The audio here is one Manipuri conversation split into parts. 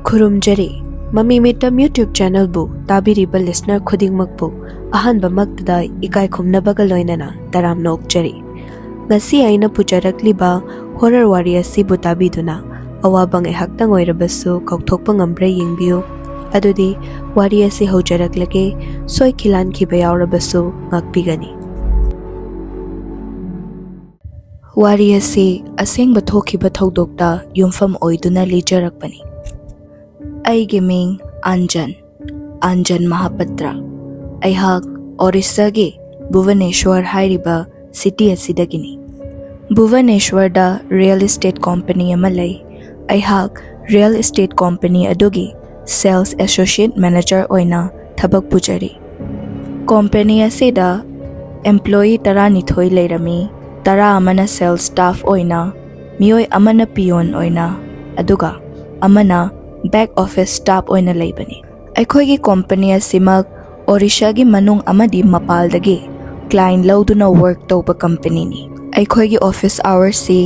खुरुमजरी ममी मिटम यूट्यूब चैनल बु ताबिरिबा listener खुदिंगमकबु अहनबमक्तदा इकाय खुमनबगा लोइनना तराम नोकजरी ngasi aina pujarakliba horror wari asibu tabiduna awabang ehaktang oirabasu kaukthokpa ngambre yingbiu adudi wari asi hojaraklage soi khilan khiba yaurabasu ngakpigani wari asi asengba thokhiba thodokta yumfam oiduna lijarakpani aige ming Anjan Mahapatra aihak Orissa ge Bhubaneswar hairiba city asidagini Bhubaneswar da real estate company ama lai aihak real estate company adugi sales associate manager oina thabak pujari company asida employee tarani thoi leirami tara amana sales staff oina mioi amana peon oina aduga amana back office staff oina leibani aikhoigi company asimak Orissa gi manung amadi mapal dagi client lauduna work tauba company ni aikhoigi office hours si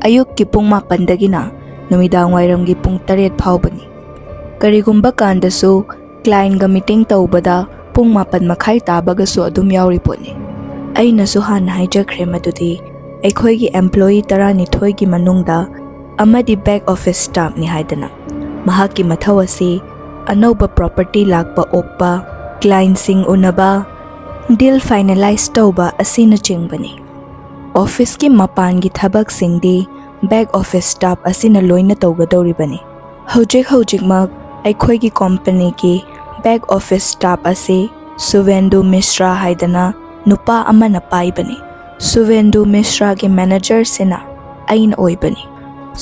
ayuk ki pung 9 dagina numidang wairam gi pung 3 phawbani karigumba kandasu client ga meeting taubada pung 9 makhai tabaga su adum yauri poni aina su han haijakhre madudi aikhoigi employee tarani thoi gi manungda amadi back office staff ni haidana mahaki mathawasi anauba property lakpa okpa client sing unaba deal finalize tauba asina chingbani office ki mapan gi thabak singdi back office staff asina loina taugadoribani hojik mak aikhoi gi company ki back office staff ase Suvendu Mishra haidana nupa amana paibani Suvendu Mishra gi manager sina ain oibani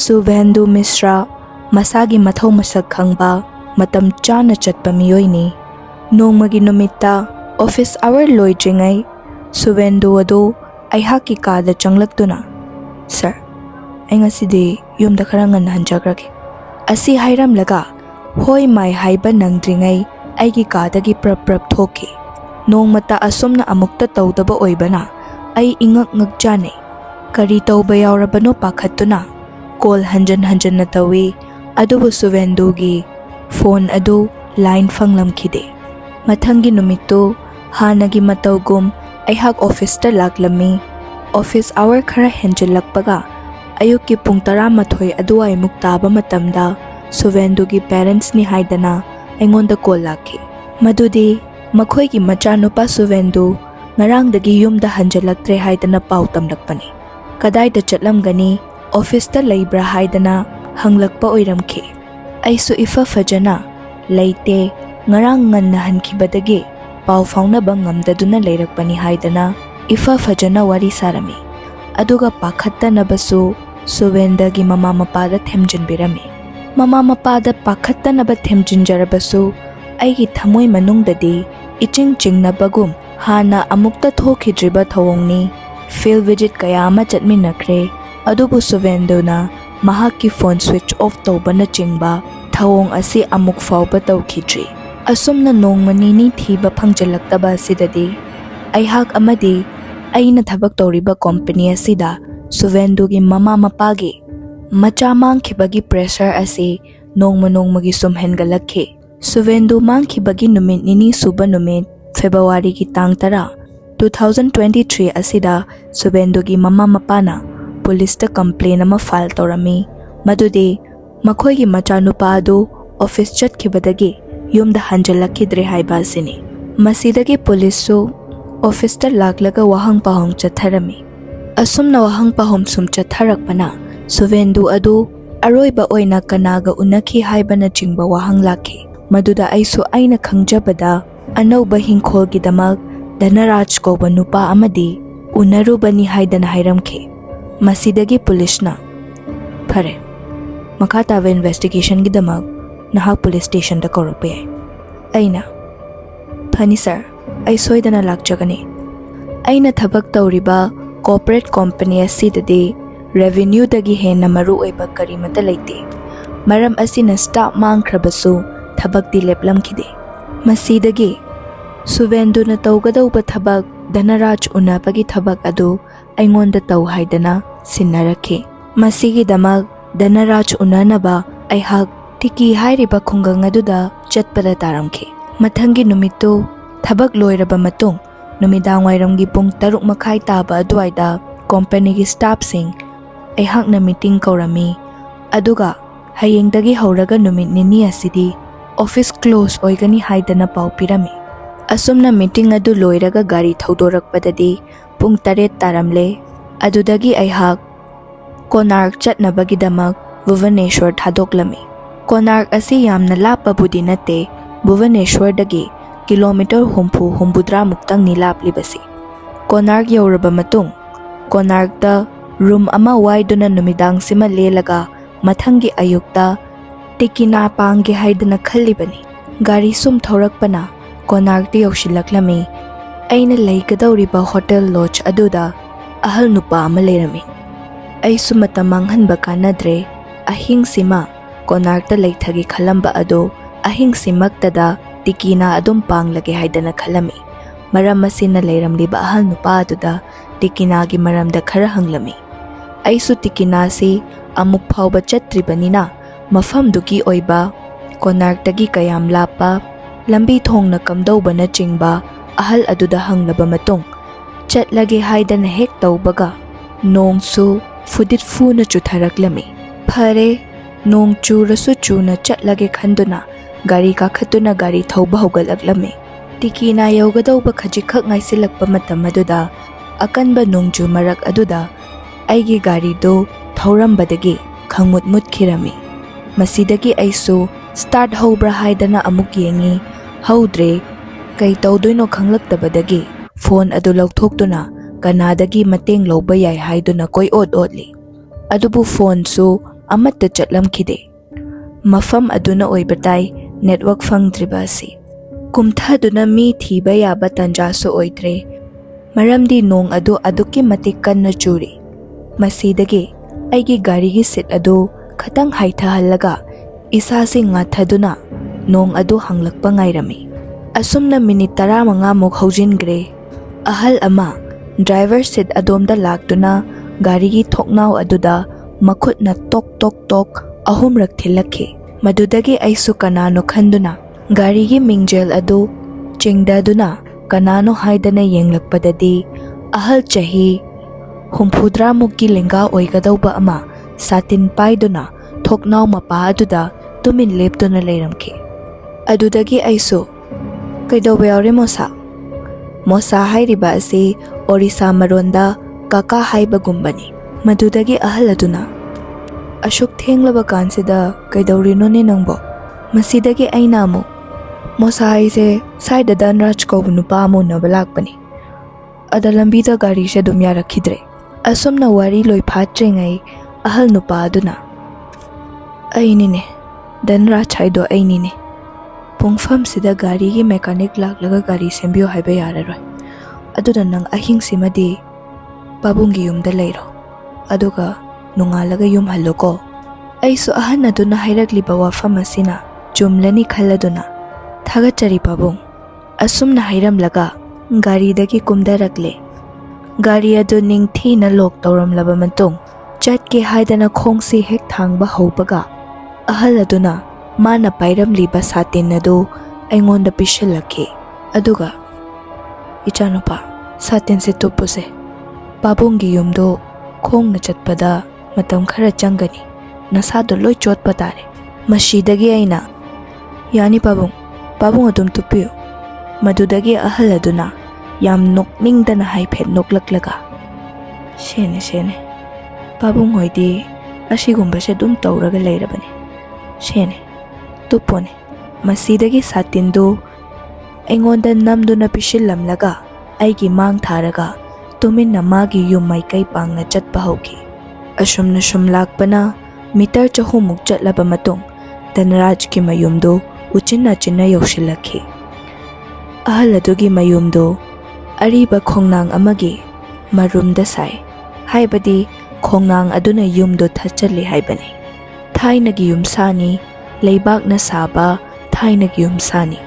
Suvendu Mishra masagi mathau masak khangba matam chana chatpa miyoini nongmagi numita office hour loijingai Suvendu ado aihaki kada changlaktuna sir aingasidi yumda kharangan hanjagrake asi hairam laga hoi mai haiba nangdringai aigi kadagi prap thoki nongmata asumna amukta tawdaba oibana ai ingak ngakjane kari tawba yaurabano pakhatuna call hanjan na tawi adubu Suvendu gi phone adu line phanglamkhide mathangi numittu hanagi matawgum aihak office ta laklami office hour khara henjilakpaga ayuki pung 11 aduai muktaba matamda Suvendu gi parents ni haidana aingonda call lakhi madudi makhoi gi machanupa Suvendu ngarangdagi yumda hanjalaktre haidana pau tamlakpani kadai da chatlamgani office ta leibra haidana hanglakpa oiramkhi aisu ifa fajana leite ngarang nganna hankibadagi pau faunaba ngamdaduna leirakpani haidana ifa fajana wari sarami aduga pakhattanabasu Suvendagi mama mapada themjinbirami mama mapada pakhattanaba themjinjarabasu aigi thamoi manungdadi iching chingnabagum hana amukta thokhidriba thawongni field visit kaya ama chatminakre adubu Suvenduna mahaki phone switch off tawbana chingba thawong asi amuk fawba tawkhidri asumna nongmani ni thiba phangjalakta sidadi aihak amadi aina thabak tawriba company asida Suvendu gi mama mapagi macha mangkhibagi pressure asi nongmagi sumhengalakhe Suvendu mangkhibagi numit nini suba numit February gi tang 2023 asida Suvendu gi mama mapana police ta complaint ama file tawrami madudi makhoi gi macha nupa adu office chatkibadagi yumda hanjalakhidre haiba sini masidagi police su office ta laklaga wahang pahong chatharami asumna wahang pahom sum chatharakpana Suvendu adu aroiba oina kanaga unakhi haibana chingba wahang lakhi maduda aisu aina khangjabada anauba hingkhol gi damak Dhanaraj koba nupa amadi unarubani haidana hairamkhi masidagi police na phare makata investigation gi damak nahak police station da korope aina phani sir ai soidana lakjagani aina thabak tawriba corporate company asidadi revenue dagi hena maru oiba karimata leite maram asina staff mangkhrabasu thabak di leplamkhide masidagi Suvendu na tawgadawba thabak Dhanaraj unapagi thabak adu aingonda taw haidana sinnarakhe masigi damak Dhanaraj unanaba aihak ꯇꯤꯀꯤ ꯍꯥꯏꯔꯤꯕ ꯈꯨꯡꯒꯪ ꯑꯗꯨꯗ ꯆꯠꯄꯗ ꯇꯥꯔꯝꯈꯤ꯫ ꯃꯊꯪꯒꯤ ꯅꯨꯃꯤꯠꯇꯨ ꯊꯕꯛ ꯂꯣꯏꯔꯕ ꯃꯇꯨꯡ ꯅꯨꯃꯤꯗꯥꯡꯋꯥꯏꯔꯝꯒꯤ ꯄꯨꯡ 6:30 ꯇꯥꯕ ꯑꯗꯨꯋꯥꯏꯗ ꯀꯣꯝꯄꯅꯤꯒꯤ ꯁ꯭ꯇꯥꯐꯁꯤꯡ ꯑꯩꯍꯥꯛꯅ ꯃꯤꯇꯤꯡ ꯀꯧꯔꯝꯃꯤ, ꯑꯗꯨꯒ ꯍꯌꯦꯡꯗꯒꯤ ꯍꯧꯔꯒ ꯅꯨꯃꯤꯠ ꯅꯤꯅꯤ ꯑꯁꯤꯗꯤ ꯑꯣꯐꯤꯁ ꯀ꯭ꯂꯣꯖ ꯑꯣꯏꯒꯅꯤ ꯍꯥꯏꯗꯅ ꯄꯥꯎ ꯄꯤꯔꯝꯃꯤ꯫ ꯑꯁꯨꯝꯅ ꯃꯤꯇꯤꯡ ꯑꯗꯨ ꯂꯣꯏꯔꯒ ꯒꯥꯔꯤ ꯊꯧꯗꯣꯔꯛꯄꯗꯗꯤ ꯄꯨꯡ 8 ꯇꯥꯔꯝꯂꯦ꯫ ꯑꯗꯨꯗꯒꯤ ꯑꯩꯍꯥꯛ ꯀꯣꯅꯥꯔꯛ ꯆꯠꯅꯕꯒꯤꯗꯃꯛ ꯚꯨꯕꯅꯦꯁ꯭ꯋꯔ ꯊꯥꯗꯣꯛꯂꯝꯃꯤ꯫ ꯀꯣꯅꯥꯔꯛ ꯑꯁꯤ ꯌꯥꯝꯅ ꯂꯥꯞꯄꯕꯨꯗꯤ ꯅꯠꯇꯦ, ꯚꯨꯕꯅꯦꯁ꯭ꯋꯔꯗꯒꯤ ꯀꯤꯂꯣꯃꯤꯇꯔ 70-80 ꯃꯨꯛꯇꯪꯅꯤ ꯂꯥꯞꯂꯤꯕꯁꯤ꯫ ꯀꯣꯅꯥꯔꯛ ꯌꯧꯔꯕ ꯃꯇꯨꯡ ꯀꯣꯅꯥꯔꯛꯇ ꯔꯨꯝ ꯑꯃ ꯋꯥꯏꯗꯨꯅ ꯅꯨꯃꯤꯗꯥꯡꯁꯤꯃ ꯂꯦꯜꯂꯒ ꯃꯊꯪꯒꯤ ꯑꯌꯨꯛꯇ ꯇꯤꯀꯤꯅꯥ ꯄꯥꯡꯒꯦ ꯍꯥꯏꯗꯅ ꯈꯜꯂꯤꯕꯅꯤ꯫ ꯒꯥꯔꯤ ꯁꯨꯝ ꯊꯧꯔꯛꯄꯅ ꯀꯣꯅꯥꯔꯛꯇ ꯌꯧꯁꯤꯜꯂꯛꯂꯝꯃꯤ꯫ ꯑꯩꯅ ꯂꯩꯒꯗꯧꯔꯤꯕ ꯍꯣꯇꯦꯜ ꯂꯣꯗꯖ ꯑꯗꯨꯗ ꯑꯍꯜ ꯅꯨꯄꯥ ꯑꯃ ꯂꯩꯔꯝꯃꯤ꯫ ꯑꯩꯁꯨ ꯃꯇꯝ ꯃꯥꯡꯍꯟꯕ ꯀꯥꯟꯅꯗ꯭ꯔꯦ, ꯑꯍꯤꯡꯁꯤꯃ ꯀꯣꯅꯥꯔꯛꯇ ꯂꯩꯊꯒꯦ ꯈꯜꯂꯝꯕ ꯑꯗꯨ ꯑꯍꯤꯡꯁꯤꯃꯛꯇꯗ ꯇꯤꯀꯤꯅꯥ ꯑꯗꯨꯝ ꯄꯥꯡꯂꯒꯦ ꯍꯥꯏꯗꯅ ꯈꯜꯂꯝꯃꯤ꯫ ꯃꯔꯝ ꯑꯁꯤꯅ ꯂꯩꯔꯝꯂꯤꯕ ꯑꯍꯜ ꯅꯨꯄꯥ ꯑꯗꯨꯗ ꯇꯤꯀꯤꯅꯥꯒꯤ ꯃꯔꯝꯗ ꯈꯔ ꯍꯪꯂꯝꯃꯤ꯫ ꯑꯩꯁꯨ ꯇꯤꯀꯤꯅꯥꯁꯤ ꯑꯃꯨꯛ ꯐꯥꯎꯕ ꯆꯠꯇ꯭ꯔꯤꯕꯅꯤꯅ ꯃꯐꯝꯗꯨꯒꯤ ꯑꯣꯏꯕ, ꯀꯣꯅꯥꯔꯛꯇꯒꯤ ꯀꯌꯥꯝ ꯂꯥꯞꯄ, ꯂꯝꯕꯤ ꯊꯣꯡꯅ ꯀꯝꯗꯧꯕꯅꯆꯤꯡꯕ ꯑꯍꯜ ꯑꯗꯨꯗ ꯍꯪꯂꯕ ꯃꯇꯨꯡ ꯆꯠꯂꯒꯦ ꯍꯥꯏꯗꯅ ꯍꯦꯛ ꯇꯧꯕꯒ ꯅꯣꯡꯁꯨ ꯐꯨꯗꯤꯠ ꯐꯨꯅ ꯆꯨꯊꯔꯛꯂꯝꯃꯤ꯫ ꯐꯔꯦ, ꯅꯣꯡ ꯆꯨꯔꯁꯨ ꯆꯨꯅ ꯆꯠꯂꯒꯦ ꯈꯟꯗꯨꯅ ꯒꯥꯔꯤ ꯀꯥꯈꯠꯇꯨꯅ ꯒꯥꯔꯤ ꯊꯧꯕ ꯍꯧꯒꯠꯂꯛꯂꯝꯃꯤ꯫ ꯇꯤꯀꯤꯅꯥ ꯌꯧꯒꯗꯧꯕ ꯈꯖꯤꯛꯈꯛ ꯉꯥꯏꯁꯤꯜꯂꯛꯄ ꯃꯇꯝ ꯑꯗꯨꯗ ꯑꯀꯟꯕ ꯅꯣꯡꯖꯨ ꯃꯔꯛ ꯑꯗꯨꯗ ꯑꯩꯒꯤ ꯒꯥꯔꯤꯗꯨ ꯊꯧꯔꯝꯕꯗꯒꯤ ꯈꯪꯃꯨꯠ ꯃꯨꯠꯈꯤꯔꯝꯃꯤ꯫ ꯃꯁꯤꯗꯒꯤ ꯑꯩꯁꯨ ꯁ꯭ꯇꯥꯔꯠ ꯍꯧꯕ꯭ꯔꯥ ꯍꯥꯏꯗꯅ ꯑꯃꯨꯛ ꯌꯦꯡꯉꯤ, ꯍꯧꯗ꯭ꯔꯦ꯫ ꯀꯩ ꯇꯧꯗꯣꯏꯅꯣ ꯈꯪꯂꯛꯇꯕꯗꯒꯤ ꯐꯣꯟ ꯑꯗꯨ ꯂꯧꯊꯣꯛꯇꯨꯅ ꯀꯅꯥꯗꯒꯤ ꯃꯇꯦꯡ ꯂꯧꯕ ꯌꯥꯏ ꯍꯥꯏꯗꯨꯅ ꯀꯣꯏꯑꯣꯠ ꯑꯣꯠꯂꯤ, ꯑꯗꯨꯕꯨ ꯐꯣꯟꯁꯨ ꯑꯃꯠꯇ ꯆꯠꯂꯝꯈꯤꯗꯦ꯫ ꯃꯐꯝ ꯑꯗꯨꯅ ꯑꯣꯏꯕ ꯇꯥꯏ ꯅꯦꯠꯋꯥꯔꯛ ꯐꯪꯗ꯭ꯔꯤꯕ ꯑꯁꯤ꯫ ꯀꯨꯝꯊꯗꯨꯅ ꯃꯤ ꯊꯤꯕ ꯌꯥꯕ ꯇꯥꯟꯖꯥꯁꯨ ꯑꯣꯏꯗ꯭ꯔꯦ, ꯃꯔꯝꯗꯤ ꯅꯣꯡ ꯑꯗꯨ ꯑꯗꯨꯛꯀꯤ ꯃꯇꯤꯛ ꯀꯟꯅ ꯆꯨꯔꯤ꯫ ꯃꯁꯤꯗꯒꯤ ꯑꯩꯒꯤ ꯒꯥꯔꯤꯒꯤ ꯁꯤꯠ ꯑꯗꯨ ꯈꯇꯪ ꯍꯥꯏꯊꯍꯜꯂꯒ ꯏꯁꯥꯁꯤ ꯉꯥꯊꯗꯨꯅ ꯅꯣꯡ ꯑꯗꯨ ꯍꯥꯡꯂꯛꯄ ꯉꯥꯏꯔꯝꯃꯤ꯫ ꯑꯁꯨꯝꯅ ꯃꯤꯅꯤꯠ 15ꯃꯨꯛ ꯍꯧꯖꯤꯟꯈ꯭ꯔꯦ꯫ ꯑꯍꯜ ꯑꯃ ꯗ꯭ꯔꯥꯏꯚꯔ ꯁꯤꯠ ꯑꯗꯣꯝꯗ ꯂꯥꯛꯇꯨꯅ ꯒꯥꯔꯤꯒꯤ ꯊꯣꯡꯅꯥꯎ ꯑꯗꯨꯗ ꯃꯈꯨꯠꯅ ꯇꯣꯛ ꯇꯣꯛ ꯇꯣꯛ 3ꯔꯛ ꯊꯤꯜꯂꯛꯈꯤ꯫ ꯃꯗꯨꯗꯒꯤ ꯑꯩꯁꯨ ꯀꯅꯥꯅꯣ ꯈꯟꯗꯨꯅ ꯒꯥꯔꯤꯒꯤ ꯃꯤꯡꯖꯦꯜ ꯑꯗꯨ ꯆꯤꯡꯗꯗꯨꯅ ꯀꯅꯥꯅꯣ ꯍꯥꯏꯗꯅ ꯌꯦꯡꯂꯛꯄꯗꯗꯤ ꯑꯍꯜ ꯆꯍꯤ 70ꯃꯨꯛꯀꯤ ꯂꯦꯡꯒꯥ ꯑꯣꯏꯒꯗꯧꯕ ꯑꯃ ꯁꯥꯇꯤꯟ ꯄꯥꯏꯗꯨꯅ ꯊꯣꯛꯅꯥꯎ ꯃꯄꯥ ꯑꯗꯨꯗ ꯇꯨꯃꯤꯟ ꯂꯦꯞꯇꯨꯅ ꯂꯩꯔꯝꯈꯤ꯫ ꯑꯗꯨꯗꯒꯤ ꯑꯩꯁꯨ "ꯀꯩꯗꯧꯕ ꯌꯥꯎꯔꯦ ꯃꯣꯁꯥ?" ꯃꯣꯁꯥ ꯍꯥꯏꯔꯤꯕ ꯑꯁꯤ ꯑꯣꯔꯤꯁꯥ ꯃꯔꯣꯟꯗ ꯀꯥꯀꯥ ꯍꯥꯏꯕꯒꯨꯝꯕꯅꯤ꯫ ꯃꯗꯨꯗꯒꯤ ꯑꯍꯜ ꯑꯗꯨꯅ "ꯑꯁꯨꯛ ꯊꯦꯡꯂꯕ ꯀꯥꯟꯁꯤꯗ ꯀꯩꯗꯧꯔꯤꯅꯣꯅꯦ ꯅꯪꯕꯣ?" ꯃꯁꯤꯗꯒꯤ ꯑꯩꯅ ꯑꯃꯨꯛ "ꯃꯣꯁꯥ ꯑꯩꯁꯦ ꯁ꯭ꯋꯥꯏꯗ ꯙꯟꯔꯥꯖ ꯀꯧꯕ ꯅꯨꯄꯥ ꯑꯃ ꯎꯅꯕ ꯂꯥꯛꯄꯅꯤ, ꯑꯗ ꯂꯝꯕꯤꯗ ꯒꯥꯔꯤꯁꯦ ꯑꯗꯨꯝ ꯌꯥꯔꯛꯈꯤꯗ꯭ꯔꯦ." ꯑꯁꯨꯝꯅ ꯋꯥꯔꯤ ꯂꯣꯏꯐꯥꯠꯇ꯭ꯔꯤꯉꯩ ꯑꯍꯜ ꯅꯨꯄꯥ ꯑꯗꯨꯅ "ꯑꯩꯅꯤꯅꯦ, ꯙꯟꯔꯥꯖ ꯍꯥꯏꯗꯣ ꯑꯩꯅꯤꯅꯦ. ꯄꯨꯡꯐꯝꯁꯤꯗ ꯒꯥꯔꯤꯒꯤ ꯃꯦꯀꯥꯅꯤꯛ ꯂꯥꯛꯂꯒ ꯒꯥꯔꯤ ꯁꯦꯝꯕꯤꯌꯣ ꯍꯥꯏꯕ ꯌꯥꯔꯔꯣꯏ. ꯑꯗꯨꯅ ꯅꯪ ꯑꯍꯤꯡꯁꯤꯃꯗꯤ ꯄꯥꯕꯨꯡꯒꯤ ꯌꯨꯝꯗ ꯂꯩꯔꯣ, ꯑꯗꯨꯒ ꯅꯣꯡꯉꯥꯜꯂꯒ ꯌꯨꯝ ꯍꯜꯂꯨꯀꯣ." ꯑꯩꯁꯨ ꯑꯍꯟ ꯑꯗꯨꯅ ꯍꯥꯏꯔꯛꯂꯤꯕ ꯋꯥꯐꯝ ꯑꯁꯤꯅ ꯆꯨꯝꯂꯅꯤ ꯈꯜꯂꯗꯨꯅ "ꯊꯥꯒꯠꯆꯔꯤ ꯄꯥꯕꯨꯡ." ꯑꯁꯨꯝꯅ ꯍꯥꯏꯔꯝꯂꯒ ꯒꯥꯔꯤꯗꯒꯤ ꯀꯨꯝꯊꯔꯛꯂꯦ꯫ ꯒꯥꯔꯤ ꯑꯗꯨ ꯅꯤꯡꯊꯤꯅ ꯂꯣꯛ ꯇꯧꯔꯝꯂꯕ ꯃꯇꯨꯡ ꯆꯠꯀꯦ ꯍꯥꯏꯗꯅ ꯈꯣꯡꯁꯤ ꯍꯦꯛ ꯊꯥꯡꯕ ꯍꯧꯕꯒ ꯑꯍꯜ ꯑꯗꯨꯅ ꯃꯥꯅ ꯄꯥꯏꯔꯝꯂꯤꯕ ꯁꯥꯇꯤꯟ ꯑꯗꯨ ꯑꯩꯉꯣꯟꯗ ꯄꯤꯁꯤꯜꯂꯛꯈꯤ, ꯑꯗꯨꯒ "ꯏꯆꯥꯅꯨꯄꯥ, ꯁꯥꯇꯤꯟꯁꯦ ꯇꯨꯞꯄꯨꯁꯦ. ꯄꯥꯕꯨꯡꯒꯤ ꯌꯨꯝꯗꯣ ꯈꯣꯡꯅ ꯆꯠꯄꯗ ꯃꯇꯝ ꯈꯔ ꯆꯪꯒꯅꯤ, ꯅꯁꯥꯗꯣ ꯂꯣꯏ ꯆꯣꯠꯄ ꯇꯥꯔꯦ." ꯃꯁꯤꯗꯒꯤ ꯑꯩꯅ "ꯌꯥꯅꯤ ꯄꯥꯕꯨꯡ, ꯄꯥꯕꯨꯡ ꯑꯗꯨꯝ ꯇꯨꯞꯄꯤꯌꯨ." ꯃꯗꯨꯗꯒꯤ ꯑꯍꯜ ꯑꯗꯨꯅ ꯌꯥꯝ ꯅꯣꯛꯅꯤꯡꯗꯅ ꯍꯥꯏꯐꯦꯠ ꯅꯣꯛꯂꯛꯂꯒ "ꯁꯦꯅꯦ ꯁꯦꯅꯦ, ꯄꯥꯕꯨꯡ ꯍꯣꯏꯗꯤ ꯑꯁꯤꯒꯨꯝꯕꯁꯦ ꯑꯗꯨꯝ ꯇꯧꯔꯒ ꯂꯩꯔꯕꯅꯤ. ꯁꯦꯅꯦ, ꯇꯨꯞꯄꯣꯅꯦ." ꯃꯁꯤꯗꯒꯤ ꯁꯥꯇꯤꯟꯗꯨ ꯑꯩꯉꯣꯟꯗ ꯅꯝꯗꯨꯅ ꯄꯤꯁꯤꯜꯂꯝꯂꯒ ꯑꯩꯒꯤ ꯃꯥꯡ ꯊꯥꯔꯒ ꯇꯨꯃꯤꯟꯅ ꯃꯥꯒꯤ ꯌꯨꯝ ꯃꯥꯏꯀꯩ ꯄꯥꯡꯅ ꯆꯠꯄ ꯍꯧꯈꯤ꯫ ꯑꯁꯨꯝꯅ ꯁꯨꯝ ꯂꯥꯛꯄꯅ ꯃꯤꯇꯔ 200ꯃꯨꯛ ꯆꯠꯂꯕ ꯃꯇꯨꯡ ꯙꯟꯔꯥꯖꯀꯤ ꯃꯌꯨꯝꯗꯨ ꯎꯆꯤꯟꯅꯆꯤꯟꯅ ꯌꯧꯁꯤꯜꯂꯛꯈꯤ꯫ ꯑꯍꯜ ꯑꯗꯨꯒꯤ ꯃꯌꯨꯝꯗꯨ ꯑꯔꯤꯕ ꯈꯣꯡꯅꯥꯡ ꯑꯃꯒꯤ ꯃꯔꯨꯝꯗ ꯁꯥꯏ, ꯍꯥꯏꯕꯗꯤ ꯈꯣꯡꯅꯥꯡ ꯑꯗꯨꯅ ꯌꯨꯝꯗꯨ ꯊꯠꯆꯜꯂꯤ ꯍꯥꯏꯕꯅꯤ꯫ ꯊꯥꯏꯅꯒꯤ ꯌꯨꯝꯁꯥꯅꯤ, ꯂꯩꯕꯥꯛꯅ ꯁꯥꯕ ꯊꯥꯏꯅꯒꯤ ꯌꯨꯝꯁꯥꯅꯤ꯫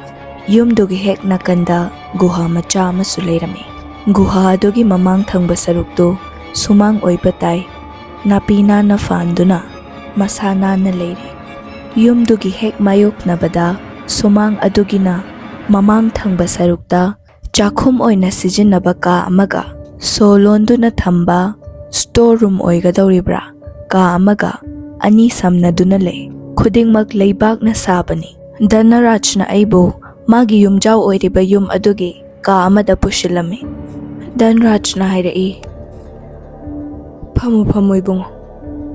ꯌꯨꯝꯗꯨꯒꯤ ꯍꯦꯛ ナꯀꯟꯗ ꯒꯨꯍꯥ ꯃꯆꯥ ꯑꯃꯁꯨ ꯂꯩꯔꯝꯃꯤ꯫ ꯒꯨꯍꯥ ꯑꯗꯨꯒꯤ ꯃꯃꯥꯡ ꯊꯪꯕ ꯁꯔꯨꯛꯇꯨ ꯁꯨꯃꯥꯡ ꯑꯣꯏꯕ ꯇꯥꯏ, ꯅꯥꯄꯤ ꯅꯥꯟꯅ ꯐꯥꯟꯗꯨꯅ ꯃꯁꯥ ꯅꯥꯟꯅ ꯂꯩꯔꯤ꯫ Yumdugi hek mayoknabada sumang adugina mamang thangba sarukta chakhum oina sijinnaba ka amaga solonduna thamba storeroom oigadoribra ka amaga ani samnaduna lei khudingmak leibakna sabani. Dhanarajna aibu magi yumjau oiriba yum adugi ka amada pushilami. Dhanarajna hairai, Pamu ibungo,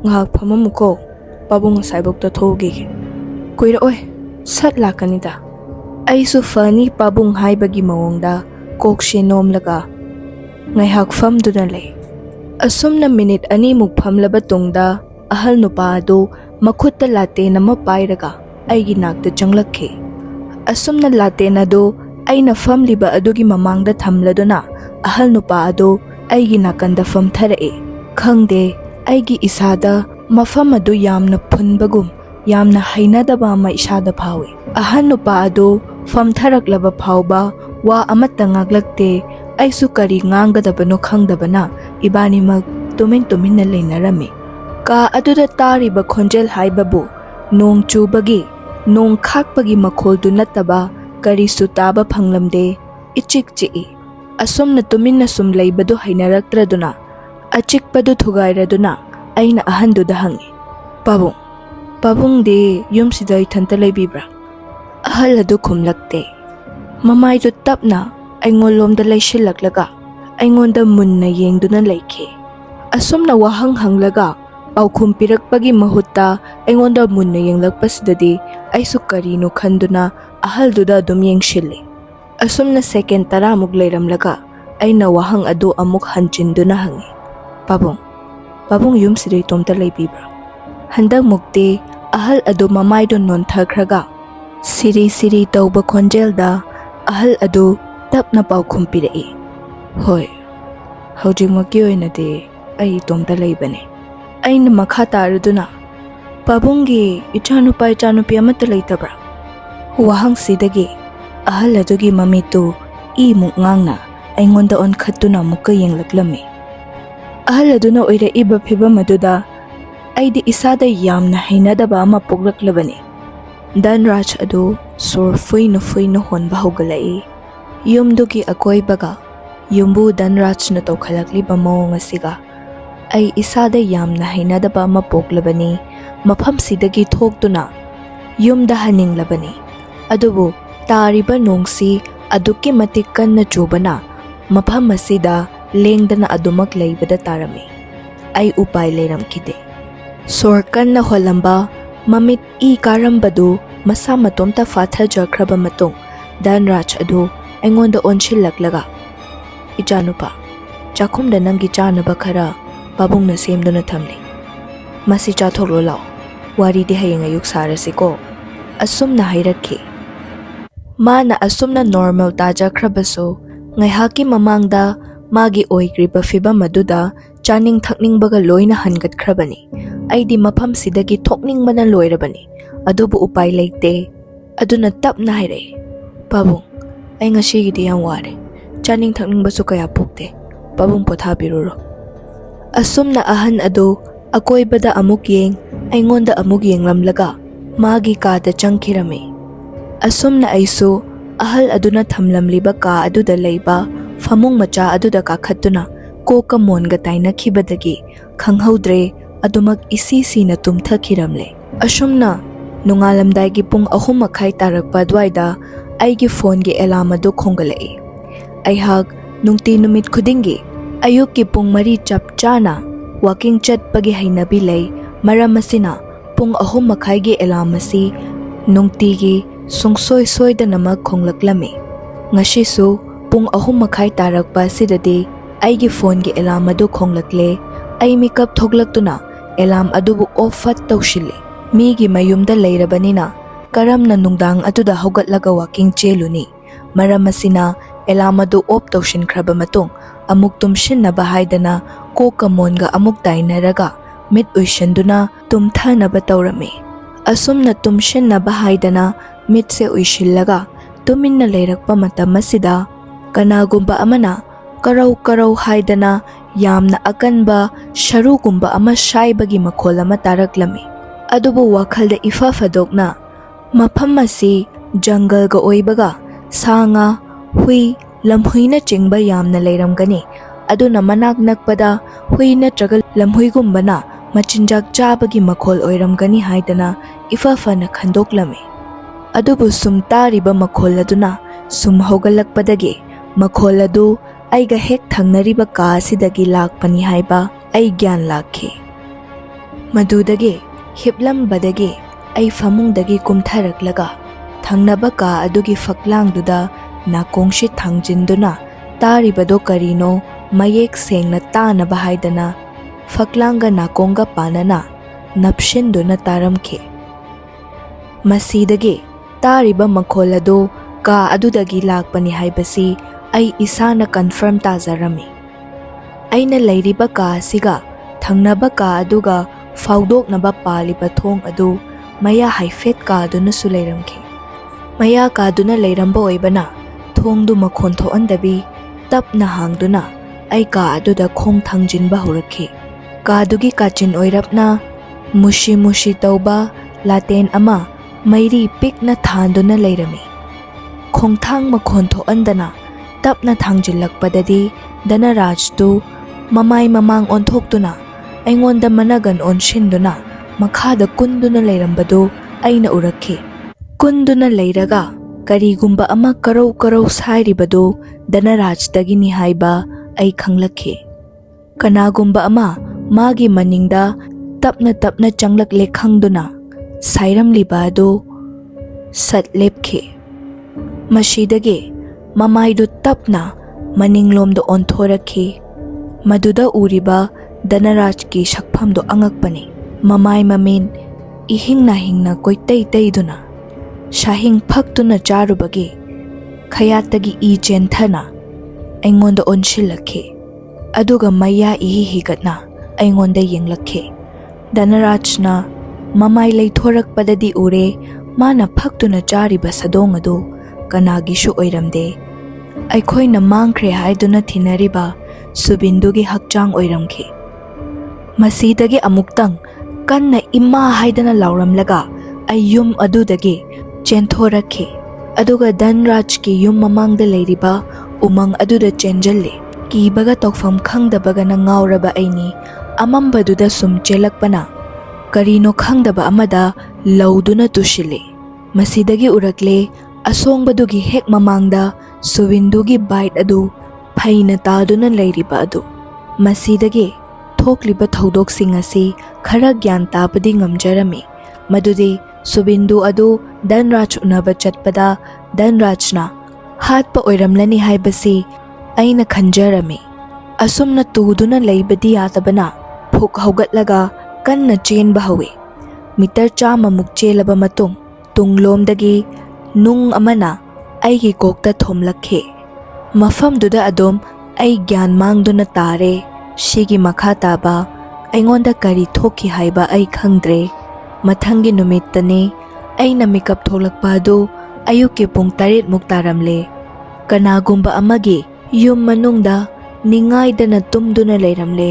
ngahak pamamuko, pabung saibok thogi. Kuira oi, sat lakanida. Aisu fani pabung haibagi mawongda kokshe nomlaga ngaihak famduna lei. Asumna minute ani muk famlaba tungda ahal nupa adu makhutta latte nama pairaga aigi nakta changlakhe. Asumna latte nadu aina famliba adugi mamangda thamladuna ahal nupa adu aigi nakanda famtharae. Khangde aigi isada mafam adu yamna phunbagum yamna hainadaba ma isada phawe. Ahal nupa adu famtharaklaba phawba wa amatta ngaglakte aisu kari ngangadabano khangdabana ibanimak tuminna leinarami. Ka aduda tariba khonjel haibabu nong chubagi nong khakpagi makholdu nataba karisu taba phanglamde ichik chii. Asumna tuminna sum leibadu hainarakraduna achikpadu thugairaduna aina ahanduda hangi. Pabung de yumsida ithanta leibibra. Ahal adu khumlakte. Mamaidu tapna aingolomda leishilak aingonda munna yengduna leikhe. Asumna wahang hanglaga paukhum pirakpagi mahutta aingonda munna yenglakpasidadi aisu karino khanduna ahalduda adum yengshille. Asumna second taramuk leiramlaga aina wahang adu amuk hanchinduna hangi. Pabung yumsida itomta leibibra. Handak mukti ahal adu mamaidu nonthakraga siri tauba khonjelda ahal adu tapna paukhum pirai. Hoi, haujimaki oinade ai itomta leibane. Aina makha taraduna pabungi ichanupi amata leitabra. Wahang sidagi ahal adugi mamitu imuk ngangna aingonda onkhattuna mukka yenglaklami. Ahal aduna oiraiba phibam aduda aidi isada yamna hainadaba ama poklaklabani. Dhanraj adu sor fuino honba hogalai. Yumdugi akoibaga yumbu Dhanrajna tawkhalakliba mawong asiga ai isada yamna hainadaba ama poklabani mafamsidagi thoktuna yumda haninglabani. Adubu tariba nongsi aduki matik kanna chubana mafam asida lengdana adumak leibada tarami. Ai upay leiramkide. Sor kanna holamba mamit I karambadu masa matomta fathajakraba matung Dhanraj adu aingonda onsillaklaga. Ichanupa, chakhumda nangi chanaba khara pabungna semduna thamli. Masi chathoklo lao, waridi hayeng ayuk sarasiko. Asumna hairakhi. Mana asumna normal tajakrabaso ngaihaki mamangda magi oigriba fibam aduda chaning thakningbaga loina hangatkrabani. Aidi mafam sidagi thokningbana loirabani. Adubu upay leite. Aduna tapna hairai. Pabung, ay ngasigidi yang ware. Chaning thakningbaso kaya pukte. Pabung pothabiruro. Asumna ahan adu akoibada amuk yeng aingonda amuk yenglamlaga magi kada changkirami. Asumna aisu ahal aduna thamlamliba ka aduda leiba famung macha aduda kakhattuna koka monga tainakhibadagi khanghaudre adumak isi na tumthakiramle. Asumna nungalamdaigi pung 3:30 tarakpa dwaida aigi phone gi alarm adu khongalai. Aihak nungti numit khudingi ayuki pung 3 chap chana walking chatpagi hainabi lei maram asina pung 3:30 gi alarm asi nungtigi sungsoi da namak khonglaklami. Ngasisu pung 3:30 tarakpa sidadi aigi phone gi alarm adu khonglakle ai makeup thoklaktuna alarm adubu off fat tawshili. Migi mayumda leirabanina karamna nungdang atuda hogatlaga walking cheluni. Maram asina alarm adu off tawshinkraba matung amuk tumshinnaba haidana koka monga amuk dainaraga mit uishanduna tumthanaba tawrami. Asumna tumshinnaba haidana mitse uishillaga tuminna leirakpa matam asida kanagumba amana karau haidana yamna akanba sharugumba ama shaibagi makhol ama taraklami. ꯑꯗꯨꯕꯨ ꯋꯥꯈꯜꯗ ꯏꯐ ꯐꯗꯣꯛꯅ ꯃꯐꯝ ꯑꯁꯤ ꯖꯪꯒꯜꯒ ꯑꯣꯏꯕꯒ ꯁꯥ ꯉꯥ, ꯍꯨꯏ, ꯂꯝꯍꯨꯏꯅ ꯆꯤꯡꯕ ꯌꯥꯝꯅ ꯂꯩꯔꯝꯒꯅꯤ, ꯑꯗꯨꯅ ꯃꯅꯥꯛ ꯅꯛꯄꯗ ꯍꯨꯏ ꯅꯠꯇ꯭ꯔꯒ ꯂꯝꯍꯨꯏꯒꯨꯝꯕꯅ ꯃꯆꯤꯟꯖꯥꯛ ꯆꯥꯕꯒꯤ ꯃꯈꯣꯜ ꯑꯣꯏꯔꯝꯒꯅꯤ ꯍꯥꯏꯗꯅ ꯏꯐ ꯐꯅ ꯈꯟꯗꯣꯛꯂꯝꯃꯤ꯫ ꯑꯗꯨꯕꯨ ꯁꯨꯝ ꯇꯥꯔꯤꯕ ꯃꯈꯣꯜ ꯑꯗꯨꯅ ꯁꯨꯝ ꯍꯧꯒꯠꯂꯛꯄꯗꯒꯤ ꯃꯈꯣꯜ ꯑꯗꯨ ꯑꯩꯒ ꯍꯦꯛ ꯊꯪꯅꯔꯤꯕ ꯀꯥ ꯑꯁꯤꯗꯒꯤ ꯂꯥꯛꯄꯅꯤ ꯍꯥꯏꯕ ꯑꯩ ꯒ꯭ꯌꯥꯟ ꯂꯥꯛꯈꯤ꯫ ꯃꯗꯨꯗꯒꯤ ꯍꯤꯞꯂꯝꯕꯗꯒꯤ ꯑꯩ ꯐꯃꯨꯡꯗꯒꯤ ꯀꯨꯝꯊꯔꯛꯂꯒ ꯊꯪꯅꯕ ꯀꯥ ꯑꯗꯨꯒꯤ ꯐꯛꯂꯥꯡꯗꯨꯗ ꯅꯥꯀꯣꯡꯁꯤ ꯊꯥꯡꯖꯤꯟꯗꯨꯅ ꯇꯥꯔꯤꯕꯗꯣ ꯀꯔꯤꯅꯣ ꯃꯌꯦꯛ ꯁꯦꯡꯅ ꯇꯥꯅꯕ ꯍꯥꯏꯗꯅ ꯐꯛꯂꯥꯡꯒ ꯅꯥꯀꯣꯡꯒ ꯄꯥꯟꯅꯅ ꯅꯞꯁꯤꯟꯗꯨꯅ ꯇꯥꯔꯝꯈꯤ꯫ ꯃꯁꯤꯗꯒꯤ ꯇꯥꯔꯤꯕ ꯃꯈꯣꯜ ꯑꯗꯨ ꯀꯥ ꯑꯗꯨꯗꯒꯤ ꯂꯥꯛꯄꯅꯤ ꯍꯥꯏꯕꯁꯤ ꯑꯩ ꯏꯁꯥꯅ ꯀꯟꯐꯔꯝ ꯇꯥꯖꯔꯝꯃꯤ꯫ ꯑꯩꯅ ꯂꯩꯔꯤꯕ ꯀꯥ ꯑꯁꯤꯒ ꯊꯪꯅꯕ ꯀꯥ ꯑꯗꯨꯒ ꯐꯥꯎꯗꯣꯛꯅꯕ ꯄꯥꯜꯂꯤꯕ ꯊꯣꯡ ꯑꯗꯨ ꯃꯌꯥ ꯍꯥꯏꯐꯦꯠ ꯀꯥꯗꯨꯅꯁꯨ ꯂꯩꯔꯝꯈꯤ꯫ ꯃꯌꯥ ꯀꯥꯗꯨꯅ ꯂꯩꯔꯝꯕ ꯑꯣꯏꯕꯅ ꯊꯣꯡꯗꯨ ꯃꯈꯣꯟ ꯊꯣꯛꯍꯟꯗꯕꯤ ꯇꯞꯅ ꯍꯥꯡꯗꯨꯅ ꯑꯩ ꯀꯥ ꯑꯗꯨꯗ ꯈꯣꯡ ꯊꯥꯡꯖꯤꯟꯕ ꯍꯧꯔꯛꯈꯤ꯫ ꯀꯥꯗꯨꯒꯤ ꯀꯥꯆꯤꯟ ꯑꯣꯏꯔꯞꯅ ꯃꯨꯁꯤ ꯃꯨꯁꯤ ꯇꯧꯕ ꯂꯥꯇꯦꯟ ꯑꯃ ꯃꯩꯔꯤ ꯄꯤꯛꯅ ꯊꯥꯟꯗꯨꯅ ꯂꯩꯔꯝꯃꯤ꯫ ꯈꯣꯡꯊꯥꯡ ꯃꯈꯣꯟ ꯊꯣꯛꯍꯟꯗꯅ ꯇꯞꯅ ꯊꯥꯡꯖꯤꯜꯂꯛꯄꯗꯗꯤ ꯙꯅꯔꯥꯖꯇꯨ ꯃꯃꯥꯏ ꯃꯃꯥꯡ ꯑꯣꯟꯊꯣꯛꯇꯨꯅ ꯑꯩꯉꯣꯟꯗ ꯃꯅꯒꯟ ꯑꯣꯟꯁꯤꯟꯗꯨꯅ ꯃꯈꯥꯗ ꯀꯨꯟꯗꯨꯅ ꯂꯩꯔꯝꯕꯗꯨ ꯑꯩꯅ ꯎꯔꯛꯈꯤ꯫ ꯀꯨꯟꯗꯨꯅ ꯂꯩꯔꯒ ꯀꯔꯤꯒꯨꯝꯕ ꯑꯃ ꯀꯔꯧ ꯀꯔꯧ ꯁꯥꯏꯔꯤꯕꯗꯨ ꯙꯅꯔꯥꯖꯇꯒꯤꯅꯤ ꯍꯥꯏꯕ ꯑꯩ ꯈꯪꯂꯛꯈꯤ꯫ ꯀꯅꯥꯒꯨꯝꯕ ꯑꯃ ꯃꯥꯒꯤ ꯃꯅꯤꯡꯗ ꯇꯞꯅ ꯇꯞꯅ ꯆꯪꯂꯛꯂꯦ ꯈꯪꯗꯨꯅ ꯁꯥꯏꯔꯝꯂꯤꯕ ꯑꯗꯨ ꯁꯠ ꯂꯦꯞꯈꯤ꯫ ꯃꯁꯤꯗꯒꯤ ꯃꯃꯥꯏꯗꯨ ꯇꯞꯅ ꯃꯅꯤꯡꯂꯣꯝꯗ ꯑꯣꯟꯊꯣꯔꯛꯈꯤ꯫ ꯃꯗꯨꯗ ꯎꯔꯤꯕ ꯙꯅꯔꯥꯖꯀꯤ ꯁꯛꯐꯝꯗꯨ ꯑꯉꯛꯄꯅꯤ꯫ ꯃꯃꯥꯏ ꯃꯃꯤꯠ ꯏꯍꯤꯡ ꯅꯥꯍꯤꯡꯅ ꯀꯣꯏꯇꯩ ꯇꯩꯗꯨꯅ ꯁꯥꯍꯤꯡ ꯐꯛꯇꯨꯅ ꯆꯥꯔꯨꯕꯒꯤ ꯈꯌꯥꯠꯇꯒꯤ ꯏ ꯆꯦꯟꯊꯅ ꯑꯩꯉꯣꯟꯗ ꯑꯣꯟꯁꯤꯜꯂꯛꯈꯤ꯫ ꯑꯗꯨꯒ ꯃꯌꯥ ꯏꯍꯤ ꯍꯤꯒꯠꯅ ꯑꯩꯉꯣꯟꯗ ꯌꯦꯡꯂꯛꯈꯤ꯫ ꯙꯅꯔꯥꯖꯅ ꯃꯃꯥꯏ ꯂꯩꯊꯣꯔꯛꯄꯗꯗꯤ ꯎꯔꯦ ꯃꯥꯅ ꯐꯛꯇꯨꯅ ꯆꯥꯔꯤꯕ ꯁꯥꯗꯣꯡ ꯑꯗꯨ ꯀꯅꯥꯒꯤꯁꯨ ꯑꯣꯏꯔꯝꯗꯦ, ꯑꯩꯈꯣꯏꯅ マンꯈ꯭ꯔꯦ ꯍꯥꯏꯗꯨꯅ ꯊꯤꯅꯔꯤꯕ ꯁꯨꯕꯤꯟꯗꯨꯒꯤ ꯍꯛꯆꯥꯡ ꯑꯣꯏꯔꯝꯈꯤ꯫ ꯃꯁꯤꯗꯒꯤ ꯑꯃꯨꯛꯇꯪ ꯀꯟꯅ ꯏꯃꯥ ꯍꯥꯏꯗꯅ ꯂꯥꯎꯔꯝꯂꯒ ꯑꯩ ꯌꯨꯝ ꯑꯗꯨꯗꯒꯤ ꯆꯦꯟꯊꯣꯔꯛꯈꯤ꯫ ꯑꯗꯨꯒ ꯙꯅꯔꯥꯖꯀꯤ ꯌꯨꯝ ꯃꯃꯥꯡꯗ ꯂꯩꯔꯤꯕ ꯎꯃꯪ ꯑꯗꯨꯗ ꯆꯦꯟꯖꯜꯂꯤ꯫ ꯀꯤꯕꯒ ꯇꯧꯐꯝ ꯈꯪꯗꯕꯒꯅ ꯉꯥꯎꯔꯕ ꯑꯩꯅꯤ ꯑꯃꯝꯕꯗꯨꯗ ꯁꯨꯝ ꯆꯦꯜꯂꯛꯄꯅ ꯀꯔꯤꯅꯣ ꯈꯪꯗꯕ ꯑꯃꯗ ꯂꯧꯗꯨꯅ ꯇꯨꯁꯤꯜꯂꯤ꯫ ꯃꯁꯤꯗꯒꯤ ꯎꯔꯛꯂꯦ ꯑꯁꯣꯡꯕꯗꯨꯒꯤ ꯍꯦꯛ ꯃꯃꯥꯡꯗ ꯁꯨꯕꯤꯟꯗꯨꯒꯤ ꯕꯥꯏꯠ ꯑꯗꯨ ꯐꯩꯅ ꯇꯥꯗꯨꯅ ꯂꯩꯔꯤꯕ ꯑꯗꯨ꯫ ꯃꯁꯤꯗꯒꯤ ꯊꯣꯛꯂꯤꯕ ꯊꯧꯗꯣꯛꯁꯤꯡ ꯑꯁꯤ ꯈꯔ ꯒ꯭ꯌꯥꯟ ꯇꯥꯕꯗꯤ ꯉꯝꯖꯔꯝꯃꯤ꯫ ꯃꯗꯨꯗꯤ ꯁꯨꯕꯤꯟꯗꯨ ꯑꯗꯨ ꯙꯅꯔꯥꯖ ꯎꯅꯕ ꯆꯠꯄꯗ ꯙꯅꯔꯥꯖꯅ ꯍꯥꯠꯄ ꯑꯣꯏꯔꯝꯂꯅꯤ ꯍꯥꯏꯕꯁꯤ ꯑꯩꯅ ꯈꯟꯖꯔꯝꯃꯤ꯫ ꯑꯁꯨꯝꯅ ꯇꯨꯗꯨꯅ ꯂꯩꯕꯗꯤ ꯌꯥꯗꯕꯅ ꯐꯨꯛ ꯍꯧꯒꯠꯂꯒ ꯀꯟꯅ ꯆꯦꯟꯕ ꯍꯧꯏ꯫ ꯃꯤꯇꯔ 100ꯃꯨꯛ ꯆꯦꯜꯂꯕ ꯃꯇꯨꯡ ꯇꯨꯡꯂꯣꯝꯗꯒꯤ ꯅꯨꯡ ꯑꯃꯅ ꯑꯩꯒꯤ ꯀꯣꯛꯇ ꯊꯣꯝꯂꯛꯈꯤ꯫ ꯃꯐꯝꯗꯨꯗ ꯑꯗꯨꯝ ꯑꯩ ꯒ꯭ꯌꯥꯟ ꯃꯥꯡꯗꯨꯅ ꯇꯥꯔꯦ꯫ ꯁꯤꯒꯤ ꯃꯈꯥ ꯇꯥꯕ ꯑꯩꯉꯣꯟꯗ ꯀꯔꯤ ꯊꯣꯛꯈꯤ ꯍꯥꯏꯕ ꯑꯩ ꯈꯪꯗ꯭ꯔꯦ꯫ ꯃꯊꯪꯒꯤ ꯅꯨꯃꯤꯠꯇꯅꯤ ꯑꯩꯅ ꯃꯤꯀꯞ ꯊꯣꯛꯂꯛꯄ ꯑꯗꯨ ꯑꯌꯨꯛꯀꯤ ꯄꯨꯡ 8ꯃꯨꯛ ꯇꯥꯔꯝꯂꯦ꯫ ꯀꯅꯥꯒꯨꯝꯕ ꯑꯃꯒꯤ ꯌꯨꯝ ꯃꯅꯨꯡꯗ ꯅꯤꯡꯉꯥꯏꯗꯅ ꯇꯨꯝꯗꯨꯅ ꯂꯩꯔꯝꯂꯦ꯫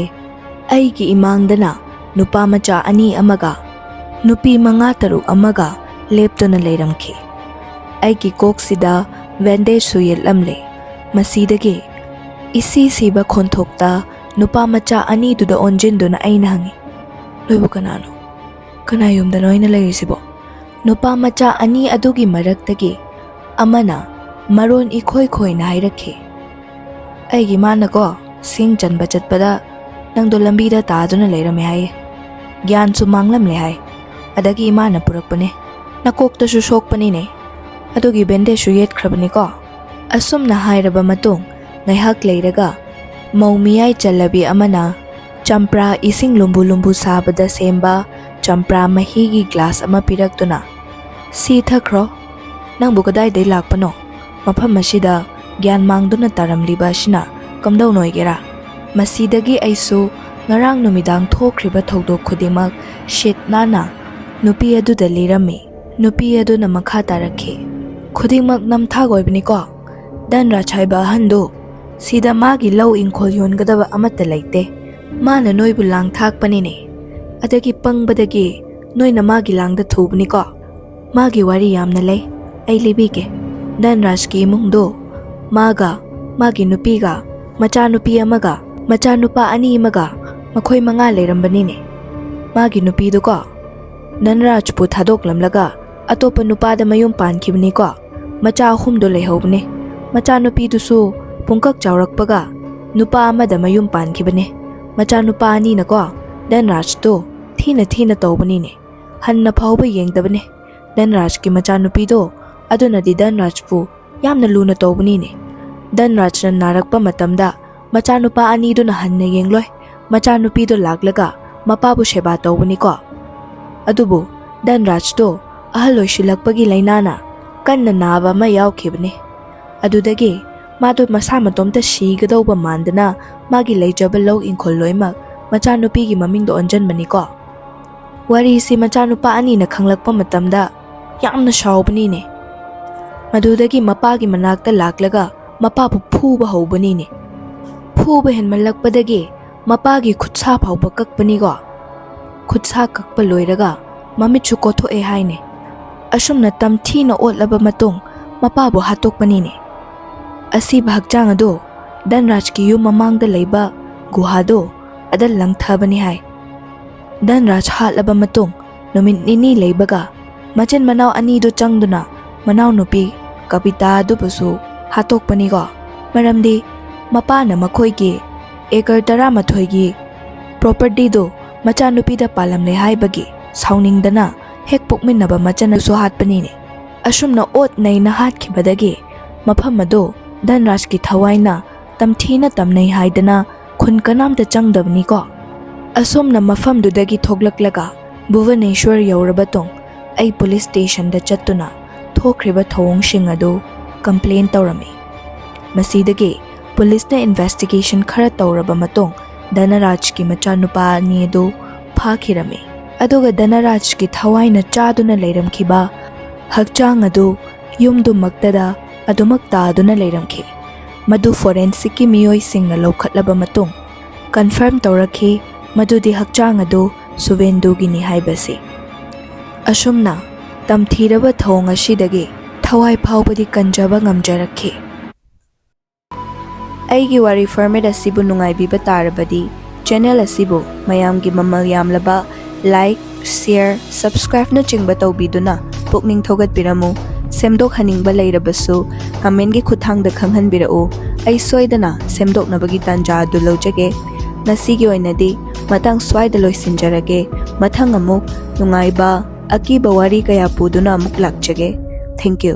ꯑꯩꯒꯤ ꯏꯃꯥꯡꯗꯅ ꯅꯨꯄꯥ ꯃꯆꯥ 2 ꯑꯃꯒ ꯅꯨꯄꯤ 5-6 ꯑꯃꯒ ꯂꯦꯞꯇꯨꯅ ꯂꯩꯔꯝꯈꯤ꯫ ꯑꯩꯒꯤ ꯀꯣꯛꯁꯤꯗ ꯕꯦꯟꯗꯦꯖꯁꯨ ꯌꯦꯠꯂꯝꯂꯦ꯫ ꯃꯁꯤꯗꯒꯤ ꯏꯁꯤ ꯁꯤꯕ ꯈꯣꯟꯊꯣꯛꯇ ꯅꯨꯄꯥ ꯃꯆꯥ 2ꯗꯨꯗ ꯑꯣꯟꯖꯤꯟꯗꯨꯅ ꯑꯩꯅ ꯍꯪꯉꯤ, "ꯅꯣꯏꯕꯨ ꯀꯅꯥꯅꯣ? ꯀꯅꯥ ꯌꯨꯝꯗꯅꯣ ꯑꯩꯅ ꯂꯩꯔꯤꯁꯤꯕꯣ?" ꯅꯨꯄꯥ ꯃꯆꯥ 2 ꯑꯗꯨꯒꯤ ꯃꯔꯛꯇꯒꯤ ꯑꯃꯅ ꯃꯔꯣꯟ ꯏꯈꯣꯏ ꯈꯣꯏꯅ ꯍꯥꯏꯔꯛꯈꯤ, "ꯑꯩꯒꯤ ꯏꯃꯥꯅꯀꯣ ꯁꯤꯡ ꯆꯟꯕ ꯆꯠꯄꯗ ꯅꯪꯗꯣ ꯂꯝꯕꯤꯗ ꯇꯥꯗꯨꯅ ꯂꯩꯔꯝꯃꯦ ꯍꯥꯏꯌꯦ꯫ ꯒ꯭ꯌꯥꯟꯁꯨ ꯃꯥꯡꯂꯝꯂꯦ ꯍꯥꯏ꯫ ꯑꯗꯒꯤ ꯏꯃꯥꯅ ꯄꯨꯔꯛꯄꯅꯦ꯫ ꯅꯀꯣꯛꯇꯁꯨ ꯁꯣꯛꯄꯅꯤꯅꯦ꯫ ꯑꯗꯨꯒꯤ ꯕꯦꯟꯗꯦꯖꯁꯨ ꯌꯦꯠꯈ꯭ꯔꯕꯅꯤꯀꯣ." ꯑꯁꯨꯝꯅ ꯍꯥꯏꯔꯕ ꯃꯇꯨꯡ ꯉꯥꯏꯍꯥꯛ ꯂꯩꯔꯒ ꯃꯧ ꯃꯤꯌꯥꯏ ꯆꯜꯂꯕꯤ ꯑꯃꯅ ꯆꯝꯄ꯭ꯔꯥ ꯏꯁꯤꯡ ꯂꯨꯝꯕꯨ ꯂꯨꯝꯕꯨ ꯁꯥꯕꯗ ꯁꯦꯝꯕ ꯆꯝꯄ꯭ꯔꯥ ꯃꯍꯤꯒꯤ ꯒ꯭ꯂꯥꯁ ꯑꯃ ꯄꯤꯔꯛꯇꯨꯅ, "ꯁꯤ ꯊꯛꯈ꯭ꯔꯣ꯫ ꯅꯪꯕꯨ ꯀꯗꯥꯏꯗꯩ ꯂꯥꯛꯄꯅꯣ? ꯃꯐꯝ ꯑꯁꯤꯗ ꯒ꯭ꯌꯥꯟ ꯃꯥꯡꯗꯨꯅ ꯇꯥꯔꯝꯂꯤꯕ ꯑꯁꯤꯅ ꯀꯝꯗꯧꯅꯣꯏꯒꯦꯔꯥ?" ꯃꯁꯤꯗꯒꯤ ꯑꯩꯁꯨ ꯉꯔꯥꯡ ꯅꯨꯃꯤꯗꯥꯡ ꯊꯣꯛꯈ꯭ꯔꯤꯕ ꯊꯧꯗꯣꯛ ꯈꯨꯗꯤꯡꯃꯛ ꯁꯤꯠ ꯅꯥꯟꯅ ꯅꯨꯄꯤ ꯑꯗꯨꯗ ꯂꯤꯔꯝꯃꯤ꯫ ꯅꯨꯄꯤ ꯑꯗꯨꯅ ꯃꯈꯥ ꯇꯥꯔꯛꯈꯤ, "ꯈꯨꯗꯤꯡꯃꯛ ꯅꯝꯊꯥꯛ ꯑꯣꯏꯕꯅꯤꯀꯣ꯫ ꯙꯅꯔꯥꯖ ꯍꯥꯏꯕ ꯑꯍꯟꯗꯨ ꯁꯤꯗ ꯃꯥꯒꯤ ꯂꯧ ꯏꯪꯈꯣꯜ ꯌꯣꯟꯒꯗꯕ ꯑꯃꯠꯇ ꯂꯩꯇꯦ꯫ ꯃꯥꯅ ꯅꯣꯏꯕꯨ ꯂꯥꯡ ꯊꯥꯛꯄꯅꯤꯅꯦ꯫ ꯑꯗꯒꯤ ꯄꯪꯕꯗꯒꯤ ꯅꯣꯏꯅ ꯃꯥꯒꯤ ꯂꯥꯡꯗ ꯊꯨꯕꯅꯤꯀꯣ ꯃꯥꯒꯤ ꯋꯥꯔꯤ ꯌꯥꯝꯅ ꯂꯩ ꯑꯩ ꯂꯤꯕꯤꯒꯦ ꯙꯟꯔꯥꯖꯀꯤ ꯏꯃꯨꯡꯗꯣ ꯃꯥꯒ ꯃꯥꯒꯤ ꯅꯨꯄꯤꯒ ꯃꯆꯥꯅꯨꯄꯤ ꯑꯃꯒ ꯃꯆꯥꯅꯨꯄꯥ 2 ꯑꯃꯒ ꯃꯈꯣꯏ 5 ꯂꯩꯔꯝꯕꯅꯤꯅꯦ ꯃꯥꯒꯤ ꯅꯨꯄꯤꯗꯨꯀꯣ ꯙꯟꯔꯥꯖꯄꯨ ꯊꯥꯗꯣꯛꯂꯝꯂꯒ ꯑꯇꯣꯞꯄ ꯅꯨꯄꯥꯗ ꯃꯌꯨꯝ ꯄꯥꯟꯈꯤꯕꯅꯤꯀꯣ ꯃꯆꯥ 3ꯗꯣ ꯂꯩꯍꯧꯕꯅꯦ ꯃꯆꯥꯅꯨꯄꯤꯗꯨꯁꯨ ꯄꯨꯡꯀꯛ ꯆꯥꯎꯔꯛꯄꯒ ꯅꯨꯄꯥ ꯑꯃꯗ ꯃꯌꯨꯝ ꯄꯥꯟꯈꯤꯕꯅꯦ ꯃꯆꯥꯅꯨꯄꯥ 2ꯅꯀꯣ ꯙꯟꯔꯥꯖꯇꯣ ꯊꯤꯅ ꯇꯧꯕꯅꯤꯅꯦ ꯍꯟꯅ ꯐꯥꯎꯕ ꯌꯦꯡꯗꯕꯅꯦ ꯙꯟꯔꯥꯖꯀꯤ ꯃꯆꯥꯅꯨꯄꯤꯗꯣ ꯑꯗꯨꯅꯗꯤ ꯙꯟꯔꯥꯖꯄꯨ ꯌꯥꯝꯅ ꯂꯨꯅ ꯇꯧꯕꯅꯤꯅꯦ ꯙꯟꯔꯥꯖꯅ ꯅꯥꯔꯛꯄ ꯃꯇꯝꯗ ꯃꯆꯥꯅꯨꯄꯥ 2ꯗꯨꯅ ꯍꯟꯅ ꯌꯦꯡꯂꯣꯏ ꯃꯆꯥꯅꯨꯄꯤꯗꯣ ꯂꯥꯛꯂꯒ ꯃꯄꯥꯕꯨ ꯁꯦꯕꯥ ꯇꯧꯕꯅꯤꯀꯣ ꯑꯗꯨꯕꯨ ꯙꯟꯔꯥꯖꯇꯣ ꯑꯍꯜ ꯑꯣꯏꯁꯤꯜꯂꯛꯄꯒꯤ ꯂꯩꯅꯥꯅ ꯀꯟꯅ ꯅꯥꯕ ꯑꯃ ꯌꯥꯎꯈꯤꯕꯅꯦ ꯑꯗꯨꯗꯒꯤ ꯃꯥꯗꯣ ꯃꯁꯥ ꯃꯇꯣꯝꯇ ꯁꯤꯒꯗꯧꯕ ꯃꯥꯟꯗꯅ ꯃꯥꯒꯤ ꯂꯩꯖꯕ ꯂꯧ ꯏꯪꯈꯣꯜ ꯂꯣꯏꯅꯃꯛ ꯃꯆꯥꯅꯨꯄꯤꯒꯤ ꯃꯃꯤꯡꯗ ꯑꯣꯟꯖꯟꯕꯅꯤꯀꯣ ꯋꯥꯔꯤꯁꯤ ꯃꯆꯥꯅꯨꯄꯥ 2ꯅ ꯈꯪꯂꯛꯄ ꯃꯇꯝꯗ ꯌꯥꯝꯅ ꯁꯥꯎꯕꯅꯤꯅꯦ ꯃꯗꯨꯗꯒꯤ ꯃꯄꯥꯒꯤ ꯃꯅꯥꯛꯇ ꯂꯥꯛꯂꯒ ꯃꯄꯥꯕꯨ ꯐꯨꯕ ꯍꯧꯕꯅꯤꯅꯦ ꯐꯨꯕ ꯍꯦꯟꯃꯜꯂꯛꯄꯗꯒꯤ ꯃꯄꯥꯒꯤ ꯈꯨꯠꯁꯥ ꯐꯥꯎꯕ ꯀꯛꯄꯅꯤꯀꯣ ꯈꯨꯠꯁꯥ ꯀꯛꯄ ꯂꯣꯏꯔꯒ ꯃꯃꯤꯠꯁꯨ ꯀꯣꯊꯣꯛꯑꯦ ꯍꯥꯏꯅꯦ ꯑꯁꯨꯝꯅ ꯇꯝꯊꯤꯅ ꯑꯣꯠꯂꯕ ꯃꯇꯨꯡ ꯃꯄꯥꯕꯨ ꯍꯥꯠꯇꯣꯛꯄꯅꯤꯅꯦ ꯑꯁꯤꯕ ꯍꯛꯆꯥꯡ ꯑꯗꯣ ꯙꯟꯔꯥꯖꯀꯤ ꯌꯨꯝ ꯃꯃꯥꯡꯗ ꯂꯩꯕ ꯒꯨꯍꯥꯗꯣ ꯑꯗ ꯂꯪꯊꯕꯅꯤ ꯍꯥꯏ ꯙꯟꯔꯥꯖ ꯍꯥꯠꯂꯕ ꯃꯇꯨꯡ ꯅꯨꯃꯤꯠ 2 ꯂꯩꯕꯒ ꯃꯆꯤꯟ ꯃꯅꯥꯎ 2ꯗꯨ ꯆꯪꯗꯨꯅ ꯃꯅꯥꯎꯅꯨꯄꯤ ꯀꯕꯤꯇꯥ ꯑꯗꯨꯕꯨꯁꯨ ꯍꯥꯠꯇꯣꯛꯄꯅꯤꯀꯣ ꯃꯔꯝꯗꯤ ꯃꯄꯥꯅ ꯃꯈꯣꯏꯒꯤ ꯑꯦꯀꯔ 13ꯒꯤ ꯄ꯭ꯔꯣꯄꯔꯇꯤꯗꯣ ꯃꯆꯥꯅꯨꯄꯤꯗ ꯄꯥꯜꯂꯝꯂꯦ ꯍꯥꯏꯕꯒꯤ ꯁꯥꯎꯅꯤꯡꯗꯅ ꯍꯦꯛ ꯄꯣꯛꯃꯤꯟꯅꯕ ꯃꯆꯟꯅꯁꯨ ꯍꯥꯠꯄꯅꯤꯅꯦ ꯑꯁꯨꯝꯅ ꯑꯣꯠ ꯅꯩꯅ ꯍꯥꯠꯈꯤꯕꯗꯒꯤ ꯃꯐꯝ ꯑꯗꯣ ꯙꯟꯔꯥꯖꯀꯤ ꯊꯋꯥꯏꯅ ꯇꯝꯊꯤꯅ ꯇꯝꯅꯩ ꯍꯥꯏꯗꯅ ꯈꯨꯟ ꯀꯅꯥꯝꯇ ꯆꯪꯗꯕꯅꯤꯀꯣ ꯑꯁꯣꯝꯅ ꯃꯐꯝꯗꯨꯗꯒꯤ ꯊꯣꯛꯂꯛꯂꯒ ꯚꯨꯕꯅꯦꯁ꯭ꯋꯔ ꯌꯧꯔꯕ ꯇꯨꯡ ꯑꯩ ꯄꯨꯂꯤꯁ ꯁ꯭ꯇꯦꯁꯟꯗ ꯆꯠꯇꯨꯅ ꯊꯣꯛꯈ꯭ꯔꯤꯕ ꯊꯧꯑꯣꯡꯁꯤꯡ ꯑꯗꯨ ꯀꯝꯄ꯭ꯂꯦꯟ ꯇꯧꯔꯝꯃꯤ ꯃꯁꯤꯗꯒꯤ ꯄꯨꯂꯤꯁꯅ ꯏꯟꯚꯦꯁꯇꯤꯒꯦꯁꯟ ꯈꯔ ꯇꯧꯔꯕ ꯃꯇꯨꯡ ꯙꯟꯔꯥꯖꯀꯤ ꯃꯆꯥꯅꯨꯄꯥ 2 ꯑꯗꯨ ꯐꯥꯈꯤꯔꯝꯃꯤ ꯑꯗꯨꯒ ꯙꯟꯔꯥꯖꯀꯤ ꯊꯋꯥꯏꯅ ꯆꯥꯗꯨꯅ ꯂꯩꯔꯝꯈꯤꯕ ꯍꯛꯆꯥꯡ ꯑꯗꯨ ꯌꯨꯝꯗꯨꯃꯛꯇꯗ ꯑꯗꯨꯃꯛ ꯇꯥꯗꯨꯅ ꯂꯩꯔꯝꯈꯤ ꯃꯗꯨ ꯐꯣꯔꯦꯟꯁꯤꯛꯀꯤ ꯃꯤꯑꯣꯏꯁꯤꯡꯅ ꯂꯧꯈꯠꯂꯕ ꯃꯇꯨꯡ ꯀꯟꯐꯔꯝ ꯇꯧꯔꯛꯈꯤ ꯃꯗꯨꯗꯤ ꯍꯛꯆꯥꯡ ꯑꯗꯨ ꯁꯨꯚꯦꯟꯗꯨꯒꯤꯅꯤ ꯍꯥꯏꯕꯁꯤ ꯑꯁꯨꯝꯅ ꯇꯝꯊꯤꯔꯕ ꯊꯧꯑꯣꯡ ꯑꯁꯤꯗꯒꯤ ꯊꯋꯥꯏ ꯐꯥꯎꯕꯗꯤ ꯀꯟꯖꯕ ꯉꯝꯖꯔꯛꯈꯤ ꯑꯩꯒꯤ ꯋꯥꯔꯤ ꯐꯣꯔꯃꯦꯠ ꯑꯁꯤꯕꯨ ꯅꯨꯡꯉꯥꯏꯕꯤꯕ ꯇꯥꯔꯕꯗꯤ ꯆꯦꯅꯦꯜ ꯑꯁꯤꯕꯨ ꯃꯌꯥꯝꯒꯤ ꯃꯃꯜ ꯌꯥꯝꯂꯕ ꯂꯥꯏꯛ ꯁꯤꯌꯔ ꯁꯕꯁꯀ꯭ꯔꯥꯏꯕꯅꯆꯤꯡꯕ ꯇꯧꯕꯤꯗꯨꯅ ꯄꯨꯛꯅꯤꯡ ꯊꯧꯒꯠꯄꯤꯔꯝꯃꯨ ꯁꯦꯝꯗꯣꯛꯍꯟꯅꯤꯡꯕ ꯂꯩꯔꯕꯁꯨ ꯀꯃꯦꯟꯒꯤ ꯈꯨꯠꯊꯥꯡꯗ ꯈꯪꯍꯟꯕꯤꯔꯛꯎ ꯑꯩ ꯁꯣꯏꯗꯅ ꯁꯦꯝꯗꯣꯛꯅꯕꯒꯤ ꯇꯥꯟꯖꯥ ꯑꯗꯨ ꯂꯧꯖꯒꯦ ꯉꯁꯤꯒꯤ ꯑꯣꯏꯅꯗꯤ ꯃꯇꯥꯡ ꯁ꯭ꯋꯥꯏꯗ ꯂꯣꯏꯁꯤꯟꯖꯔꯒꯦ ꯃꯊꯪ ꯑꯃꯨꯛ ꯅꯨꯡꯉꯥꯏꯕ ꯑꯀꯤꯕ ꯋꯥꯔꯤ ꯀꯌꯥ ꯄꯨꯗꯨꯅ ꯑꯃꯨꯛ ꯂꯥꯛꯆꯒꯦ ꯊꯦꯡꯛ ꯌꯨ